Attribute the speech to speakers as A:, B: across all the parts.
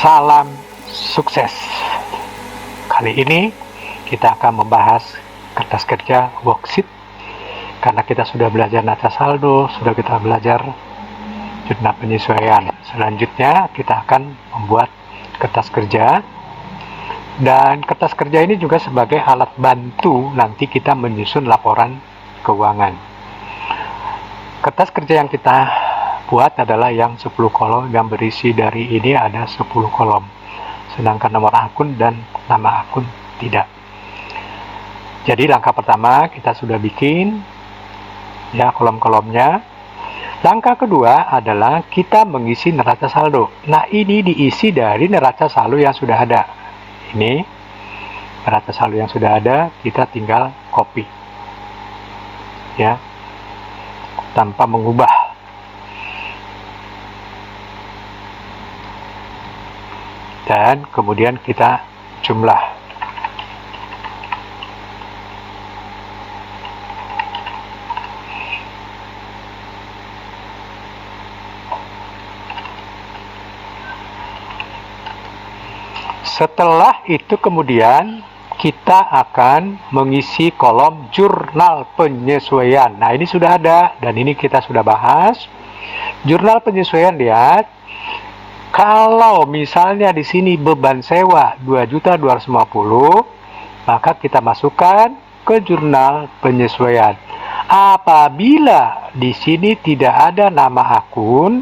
A: Salam sukses. Kali ini kita akan membahas kertas kerja worksheet. Karena kita sudah belajar neraca saldo, sudah kita belajar jurnal penyesuaian. Selanjutnya kita akan membuat kertas kerja. Dan kertas kerja ini juga sebagai alat bantu nanti kita menyusun laporan keuangan. Kertas kerja yang kita buat adalah yang 10 kolom, yang berisi dari ini ada 10 kolom. Sedangkan nomor akun dan nama akun tidak. Jadi langkah pertama kita sudah bikin ya kolom-kolomnya. Langkah kedua adalah kita mengisi neraca saldo. Nah, ini diisi dari neraca saldo yang sudah ada. Ini neraca saldo yang sudah ada, kita tinggal copy. Ya. Tanpa mengubah. Dan kemudian kita jumlah. Setelah itu kemudian kita akan mengisi kolom jurnal penyesuaian. Nah, ini sudah ada dan ini kita sudah bahas. Jurnal penyesuaian, lihat. Kalau misalnya di sini beban sewa 2.250.000, maka kita masukkan ke jurnal penyesuaian. Apabila di sini tidak ada nama akun,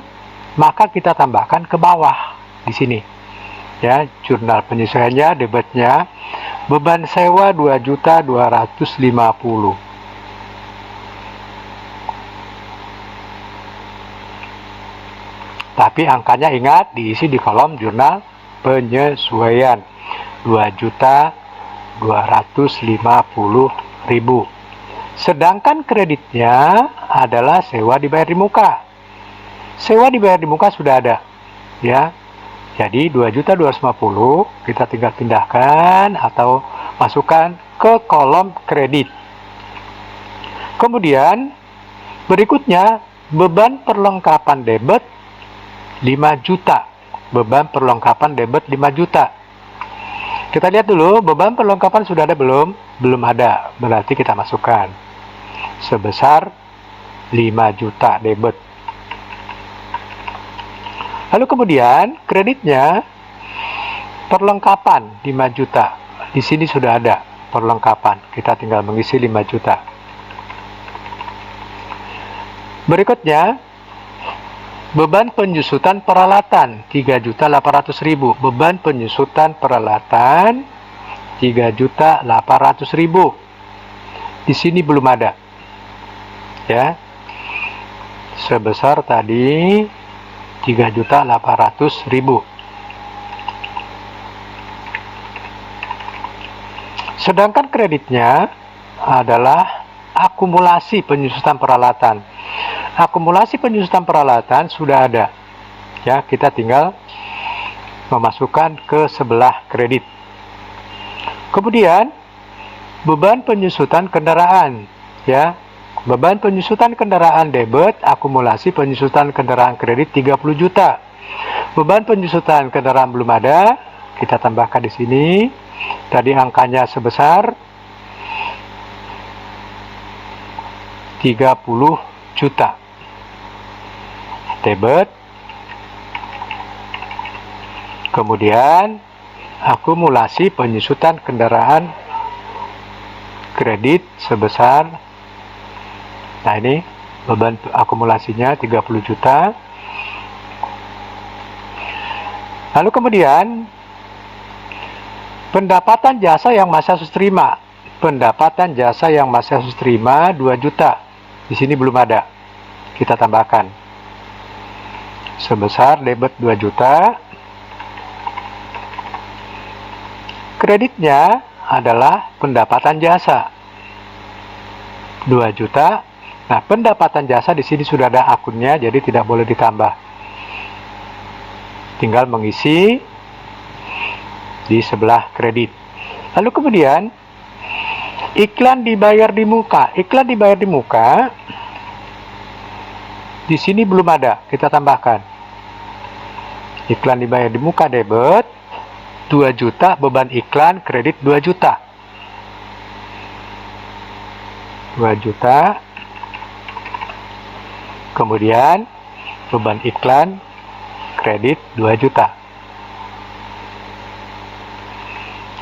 A: maka kita tambahkan ke bawah di sini. Ya, jurnal penyesuaiannya, debitnya beban sewa 2.250.000. Tapi angkanya ingat diisi di kolom jurnal penyesuaian 2.250.000. Sedangkan kreditnya adalah sewa dibayar di muka. Sewa dibayar di muka sudah ada, ya. Jadi 2.250.000 kita tinggal pindahkan atau masukkan ke kolom kredit. Kemudian berikutnya beban perlengkapan debit 5 juta. Beban perlengkapan debit 5 juta. Kita lihat dulu, beban perlengkapan sudah ada belum? Belum ada. Berarti kita masukkan sebesar 5 juta debit. Lalu kemudian kreditnya perlengkapan 5 juta. Di sini sudah ada perlengkapan. Kita tinggal mengisi 5 juta. Berikutnya beban penyusutan peralatan 3.800.000. Beban penyusutan peralatan 3.800.000. Di sini belum ada. Ya. Sebesar tadi 3.800.000. Sedangkan kreditnya adalah akumulasi penyusutan peralatan. Akumulasi penyusutan peralatan sudah ada. Ya, kita tinggal memasukkan ke sebelah kredit. Kemudian beban penyusutan kendaraan, ya. Beban penyusutan kendaraan debit, akumulasi penyusutan kendaraan kredit 30 juta. Beban penyusutan kendaraan belum ada, kita tambahkan di sini. Tadi angkanya sebesar 30 juta. Debit, kemudian akumulasi penyusutan kendaraan kredit sebesar, nah ini beban akumulasinya 30 juta. Lalu kemudian pendapatan jasa yang masih harus terima. Pendapatan jasa yang masih harus terima 2 juta. Di sini belum ada. Kita tambahkan sebesar debit 2 juta. Kreditnya adalah pendapatan jasa 2 juta. Nah, pendapatan jasa di sini sudah ada akunnya, jadi tidak boleh ditambah. Tinggal mengisi di sebelah kredit. Lalu kemudian iklan dibayar di muka. Iklan dibayar di muka di sini belum ada, kita tambahkan. Iklan dibayar di muka debit 2 juta, beban iklan kredit 2 juta. 2 juta. Kemudian beban iklan kredit 2 juta.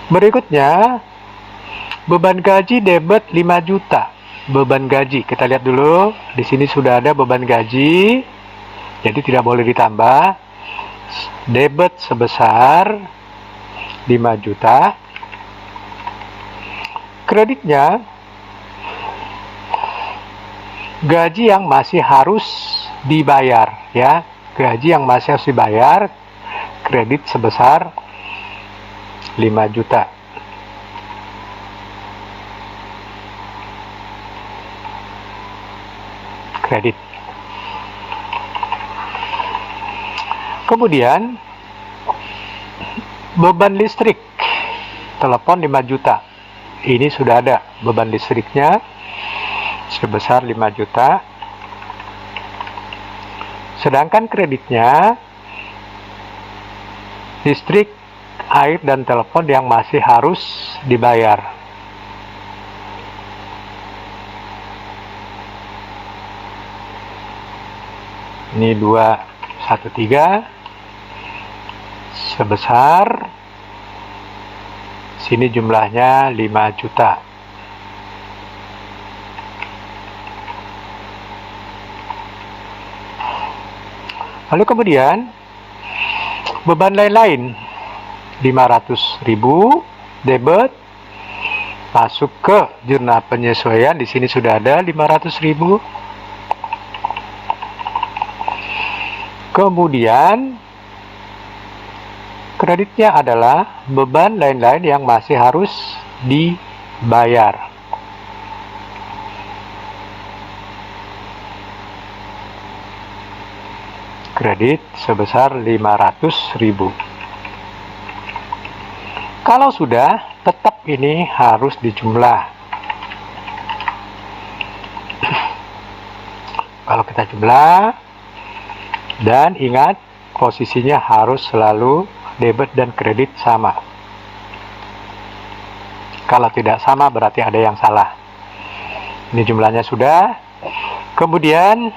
A: Berikutnya, beban gaji debit 5 juta. Beban gaji, kita lihat dulu. Di sini sudah ada beban gaji, jadi tidak boleh ditambah. Debit sebesar 5 juta. Kreditnya, gaji yang masih harus dibayar, ya. Gaji yang masih harus dibayar, kredit sebesar 5 juta. Kredit. Kemudian beban listrik telepon 5 juta. Ini sudah ada beban listriknya sebesar 5 juta. Sedangkan kreditnya listrik, air, dan telepon yang masih harus dibayar. Ini 213 sebesar, sini jumlahnya 5 juta. Lalu kemudian beban lain-lain 500.000 debit masuk ke jurnal penyesuaian. Di sini sudah ada 500.000. Kemudian kreditnya adalah beban lain-lain yang masih harus dibayar. Kredit sebesar 500.000. Kalau sudah, tetap ini harus dijumlah. Kalau kita jumlah, dan ingat posisinya harus selalu debit dan kredit sama. Kalau tidak sama berarti ada yang salah. Ini jumlahnya sudah. Kemudian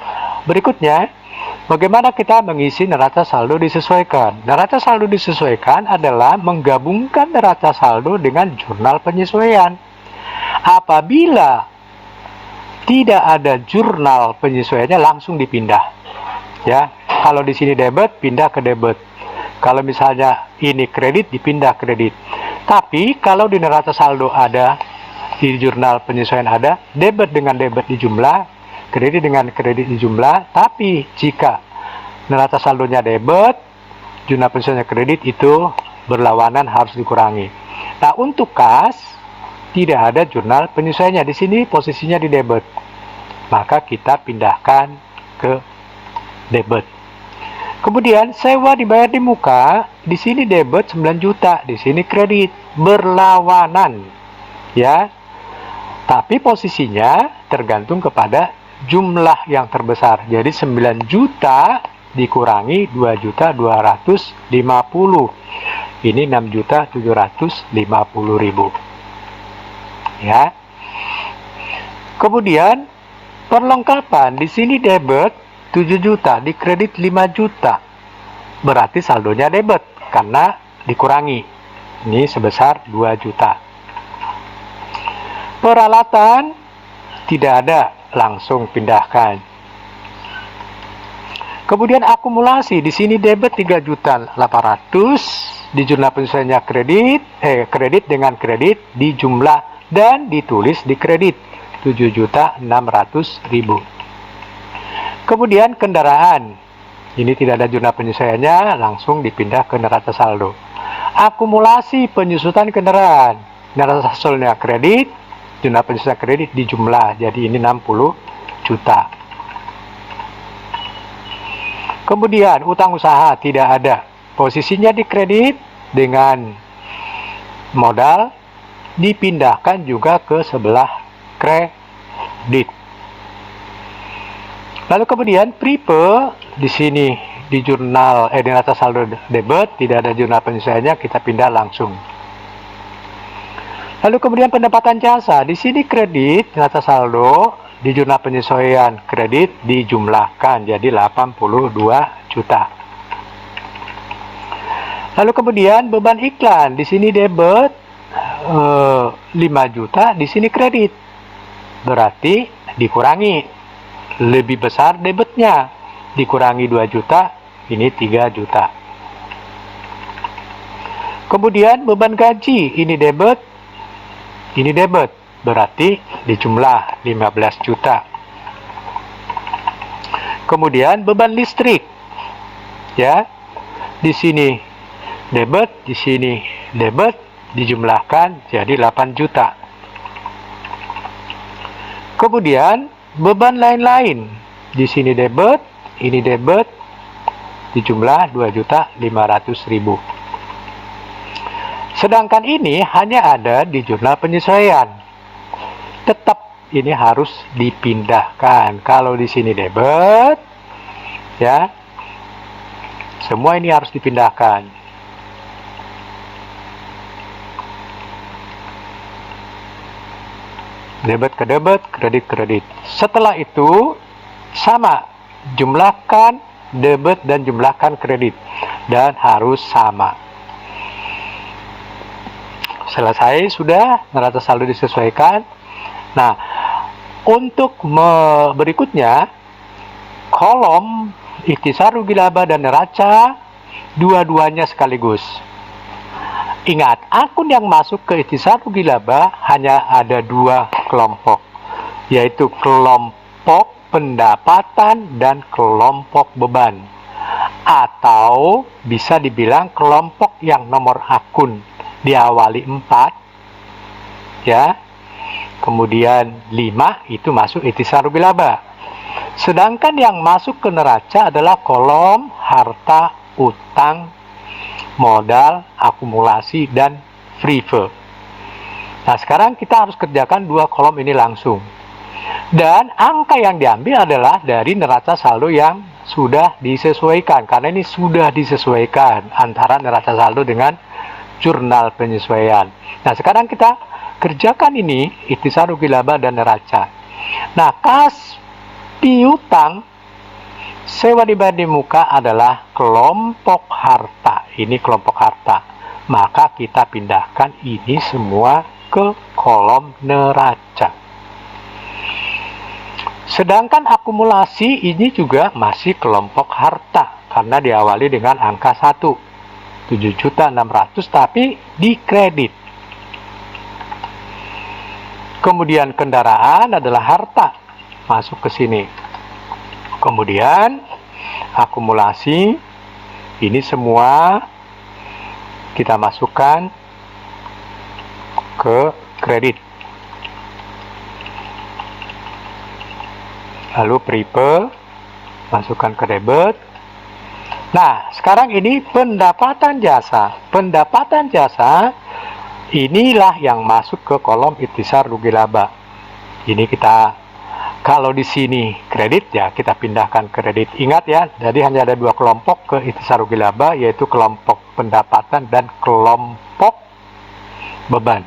A: berikutnya, bagaimana kita mengisi neraca saldo disesuaikan? Neraca saldo disesuaikan adalah menggabungkan neraca saldo dengan jurnal penyesuaian. Apabila tidak ada jurnal penyesuaiannya, langsung dipindah. Ya, kalau di sini debit, pindah ke debit. Kalau misalnya ini kredit, dipindah kredit. Tapi kalau di neraca saldo ada, di jurnal penyesuaian ada, debit dengan debit dijumlah, kredit dengan kredit dijumlah. Tapi jika neraca saldonya debit, jurnal penyesuaiannya kredit, itu berlawanan, harus dikurangi. Nah, untuk kas tidak ada jurnal penyesuaiannya. Di sini posisinya di debit. Maka kita pindahkan ke debit. Kemudian sewa dibayar di muka, di sini debit 9 juta, di sini kredit, berlawanan. Ya. Tapi posisinya tergantung kepada jumlah yang terbesar. Jadi 9 juta dikurangi 2.250.000. Ini 6.750.000. Ya. Kemudian perlengkapan, di sini debit 7 juta, di kredit 5 juta. Berarti saldonya debit karena dikurangi. Ini sebesar 2 juta. Peralatan tidak ada, langsung pindahkan. Kemudian akumulasi, di sini debit 3.800.000, di jurnal penyesuaiannya kredit dengan kredit dijumlah dan ditulis di kredit 7.600.000. Kemudian kendaraan, ini tidak ada jurnal penyesuaiannya, langsung dipindah ke neraca saldo. Akumulasi penyusutan kendaraan, neraca saldonya kredit, jurnal penyesuaian kredit dijumlah, jadi ini 60 juta. Kemudian utang usaha tidak ada, posisinya di kredit dengan modal, dipindahkan juga ke sebelah kredit. Lalu kemudian prepe, di sini di jurnal di neraca saldo debit, tidak ada jurnal penyesuaiannya, kita pindah langsung. Lalu kemudian pendapatan jasa, di sini kredit neraca saldo di jurnal penyesuaian kredit dijumlahkan jadi 82 juta. Lalu kemudian beban iklan, di sini debit 5 juta, di sini kredit. Berarti dikurangi, lebih besar debitnya, dikurangi 2 juta, ini 3 juta. Kemudian beban gaji, ini debit, ini debit, berarti dijumlah 15 juta. Kemudian beban listrik, ya, di sini debit, di sini debit, dijumlahkan jadi 8 juta. Kemudian beban lain-lain, di sini debit, ini debit, dijumlah 2.500.000. Sedangkan ini hanya ada di jurnal penyesuaian. Tetap ini harus dipindahkan. Kalau di sini debit, ya, semua ini harus dipindahkan. Debit ke debit, kredit kredit. Setelah itu sama, jumlahkan debit dan jumlahkan kredit, dan harus sama. Selesai sudah, neraca saldo disesuaikan. Nah, untuk berikutnya, kolom ikhtisar rugi laba dan neraca, dua-duanya sekaligus. Ingat, akun yang masuk ke ikhtisar rugi laba hanya ada 2 kelompok, yaitu kelompok pendapatan dan kelompok beban. Atau bisa dibilang kelompok yang nomor akun diawali 4, ya, kemudian 5 itu masuk ikhtisar rugi laba. Sedangkan yang masuk ke neraca adalah kolom harta, utang, modal, akumulasi, dan free float. Nah, sekarang kita harus kerjakan 2 kolom ini langsung. Dan angka yang diambil adalah dari neraca saldo yang sudah disesuaikan, karena ini sudah disesuaikan antara neraca saldo dengan jurnal penyesuaian. Nah, sekarang kita kerjakan ini, ikhtisar rugi laba dan neraca. Nah, kas piutang, sewa dibayar di muka adalah kelompok harta. Ini kelompok harta. Maka kita pindahkan ini semua ke kolom neraca. Sedangkan akumulasi ini juga masih kelompok harta, karena diawali dengan angka 1. 7.600.000 tapi di kredit. Kemudian kendaraan adalah harta, masuk ke sini. Kemudian akumulasi, ini semua kita masukkan ke kredit. Lalu prepaid masukkan ke debit. Nah, sekarang ini pendapatan jasa. Pendapatan jasa inilah yang masuk ke kolom ikhtisar rugi laba. Ini kita, kalau di sini kredit, ya kita pindahkan kredit. Ingat ya, jadi hanya ada 2 kelompok ke ikhtisar rugi laba, yaitu kelompok pendapatan dan kelompok beban.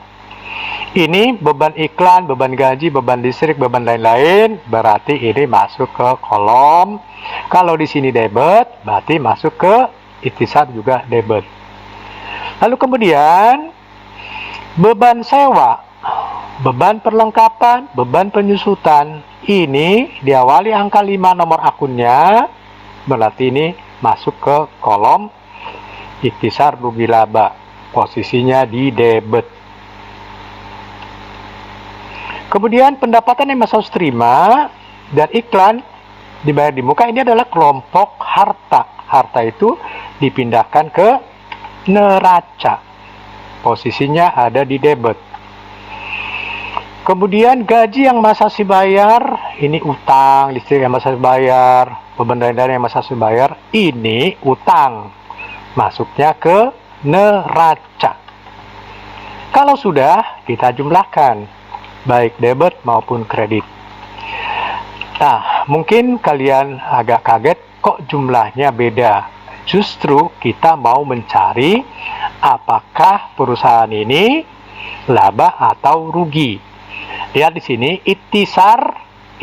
A: Ini beban iklan, beban gaji, beban listrik, beban lain-lain, berarti ini masuk ke kolom. Kalau di sini debit, berarti masuk ke ikhtisar juga debit. Lalu kemudian beban sewa, beban perlengkapan, beban penyusutan, ini diawali angka 5 nomor akunnya, berarti ini masuk ke kolom ikhtisar rugi laba, posisinya di debit. Kemudian pendapatan yang masuk terima dan iklan dibayar di muka, ini adalah kelompok harta. Harta itu dipindahkan ke neraca, posisinya ada di debit. Kemudian gaji yang masih bayar, ini utang, listrik yang masih bayar, beban lain-lain yang masih bayar, ini utang, masuknya ke neraca. Kalau sudah, kita jumlahkan baik debit maupun kredit. Nah, mungkin kalian agak kaget kok jumlahnya beda? Justru kita mau mencari apakah perusahaan ini laba atau rugi. Lihat di sini, ikhtisar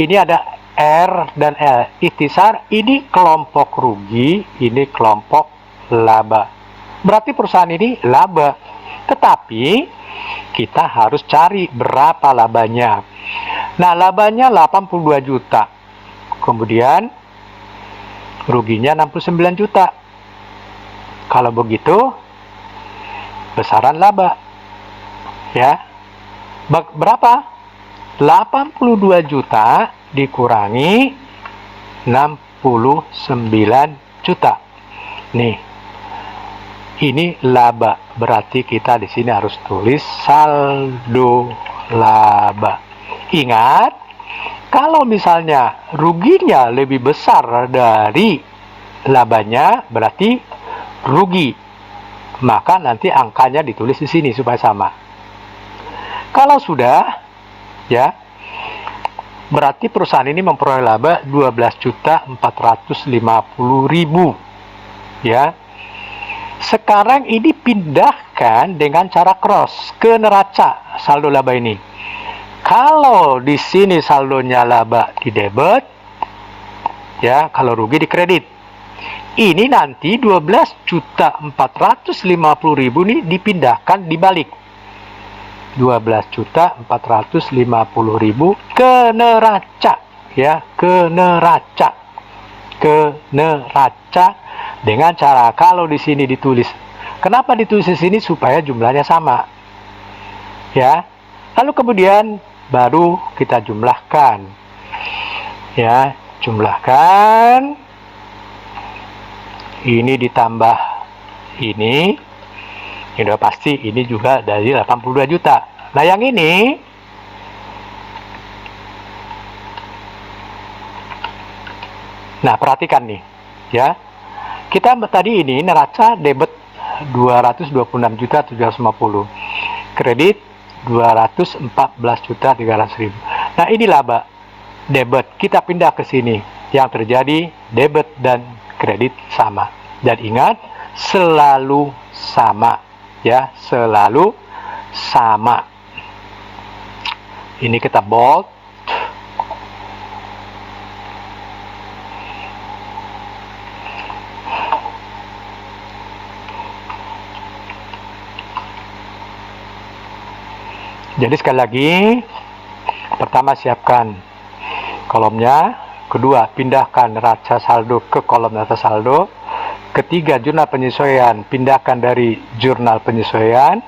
A: ini ada R dan L. Ikhtisar ini kelompok rugi, ini kelompok laba. Berarti perusahaan ini laba. Tetapi kita harus cari berapa labanya. Nah, labanya 82 juta. Kemudian ruginya 69 juta. Kalau begitu, besaran laba. Ya. Berapa? 82 juta dikurangi 69 juta. Nih. Ini laba. Berarti kita di sini harus tulis saldo laba. Ingat, kalau misalnya ruginya lebih besar dari labanya, berarti rugi. Maka nanti angkanya ditulis di sini supaya sama. Kalau sudah, ya, berarti perusahaan ini memperoleh laba 12.450.000. Ya. Sekarang ini pindahkan dengan cara cross ke neraca saldo laba ini. Kalau di sini saldonya laba di debit, ya, kalau rugi di kredit. Ini nanti 12.450.000 ini dipindahkan dibalik. 12.450.000 ke neraca, ya, ke neraca. Ke neraca dengan cara kalau di sini ditulis. Kenapa ditulis di sini? Supaya jumlahnya sama. Ya. Lalu kemudian baru kita jumlahkan. Ya, jumlahkan. Ini ditambah ini. Ini udah pasti ini juga dari 82 juta. Nah, yang ini nah, perhatikan nih, ya. Kita tadi ini neraca debit 226.750. Kredit 214.300.000. Nah, ini laba. Debit kita pindah ke sini. Yang terjadi debit dan kredit sama. Dan ingat, selalu sama. Ya, selalu sama. Ini kita bold. Jadi sekali lagi, pertama siapkan kolomnya, kedua pindahkan neraca saldo ke kolom neraca saldo, ketiga jurnal penyesuaian pindahkan dari jurnal penyesuaian,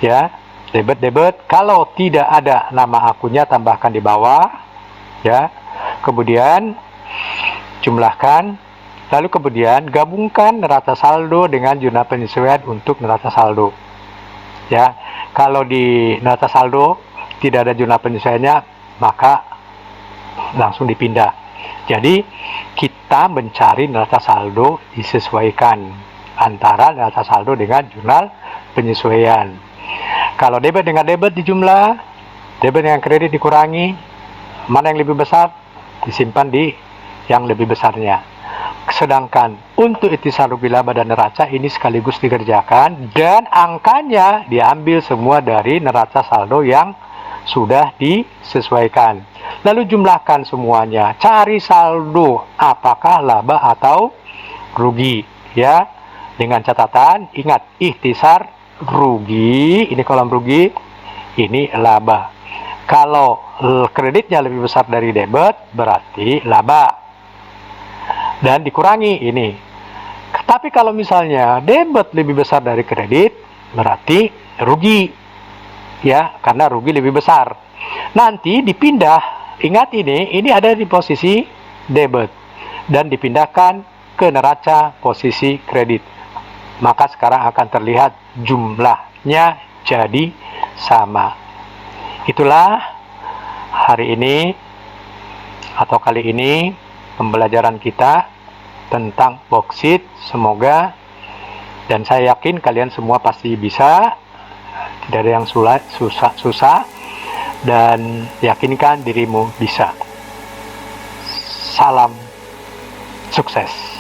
A: ya, debit. Kalau tidak ada nama akunnya tambahkan di bawah, ya, kemudian jumlahkan, lalu kemudian gabungkan neraca saldo dengan jurnal penyesuaian untuk neraca saldo, ya. Kalau di neraca saldo tidak ada jurnal penyesuaiannya, maka langsung dipindah. Jadi kita mencari neraca saldo disesuaikan antara neraca saldo dengan jurnal penyesuaian. Kalau debit dengan debit dijumlah, debit dengan kredit dikurangi, mana yang lebih besar disimpan di yang lebih besarnya. Sedangkan untuk ikhtisar rugi laba dan neraca ini sekaligus dikerjakan dan angkanya diambil semua dari neraca saldo yang sudah disesuaikan. Lalu jumlahkan semuanya, cari saldo apakah laba atau rugi, ya. Dengan catatan, ingat ikhtisar rugi, ini kolom rugi, ini laba. Kalau kreditnya lebih besar dari debit, berarti laba. Dan dikurangi ini. Tapi kalau misalnya debit lebih besar dari kredit, berarti rugi. Ya, karena rugi lebih besar. Nanti dipindah, ingat ini ada di posisi debit. Dan dipindahkan ke neraca posisi kredit. Maka sekarang akan terlihat jumlahnya jadi sama. Itulah hari ini atau kali ini pembelajaran kita tentang boksit. Semoga, dan saya yakin kalian semua pasti bisa, tidak ada yang susah, dan yakinkan dirimu bisa. Salam Sukses!